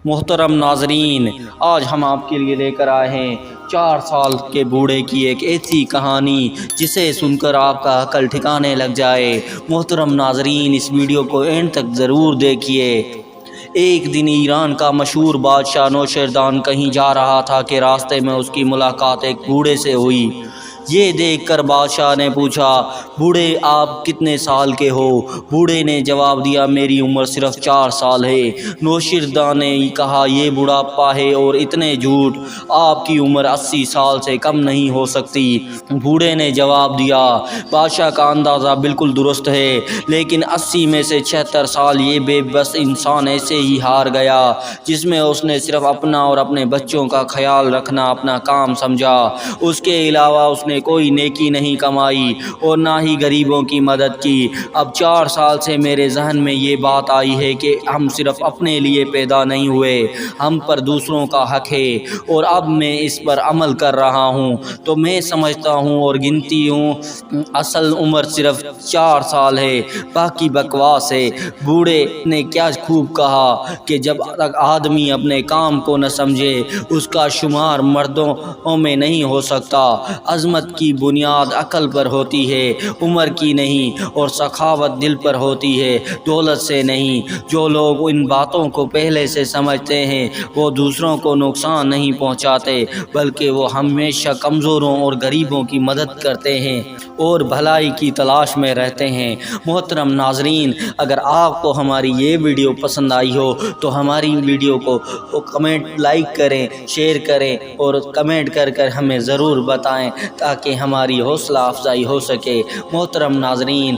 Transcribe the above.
محترم ناظرین، آج ہم آپ کے لیے لے کر آئے ہیں 4 سال کے بوڑھے کی ایک ایسی کہانی جسے سن کر آپ کا عقل ٹھکانے لگ جائے۔ محترم ناظرین، اس ویڈیو کو اینڈ تک ضرور دیکھیے۔ ایک دن ایران کا مشہور بادشاہ نوشیروان کہیں جا رہا تھا کہ راستے میں اس کی ملاقات ایک بوڑھے سے ہوئی۔ یہ دیکھ کر بادشاہ نے پوچھا، بوڑھے آپ کتنے سال کے ہو؟ بوڑھے نے جواب دیا، میری عمر صرف 4 سال ہے۔ نوشیروان نے کہا، یہ بڑھاپا ہے اور اتنے جھوٹ، آپ کی عمر 80 سال سے کم نہیں ہو سکتی۔ بوڑھے نے جواب دیا، بادشاہ کا اندازہ بالکل درست ہے، لیکن 80 میں سے 76 سال یہ بے بس انسان ایسے ہی ہار گیا، جس میں اس نے صرف اپنا اور اپنے بچوں کا خیال رکھنا اپنا کام سمجھا۔ اس کے علاوہ اس نے کوئی نیکی نہیں کمائی اور نہ ہی غریبوں کی مدد کی۔ اب 4 سال سے میرے ذہن میں یہ بات آئی ہے کہ ہم صرف اپنے لیے پیدا نہیں ہوئے، ہم پر دوسروں کا حق ہے، اور اب میں اس پر عمل کر رہا ہوں تو میں سمجھتا ہوں اور گنتی ہوں اصل عمر صرف 4 سال ہے، باقی بکواس ہے۔ بوڑھے نے کیا خوب کہا کہ جب تک آدمی اپنے کام کو نہ سمجھے اس کا شمار مردوں میں نہیں ہو سکتا۔ عظمت کی بنیاد عقل پر ہوتی ہے، عمر کی نہیں، اور سخاوت دل پر ہوتی ہے، دولت سے نہیں۔ جو لوگ ان باتوں کو پہلے سے سمجھتے ہیں وہ دوسروں کو نقصان نہیں پہنچاتے، بلکہ وہ ہمیشہ کمزوروں اور غریبوں کی مدد کرتے ہیں اور بھلائی کی تلاش میں رہتے ہیں۔ محترم ناظرین، اگر آپ کو ہماری یہ ویڈیو پسند آئی ہو تو ہماری ویڈیو کو لائک کریں، شیئر کریں اور کمنٹ کر ہمیں ضرور بتائیں تاکہ ہماری حوصلہ افزائی ہو سکے۔ محترم ناظرین،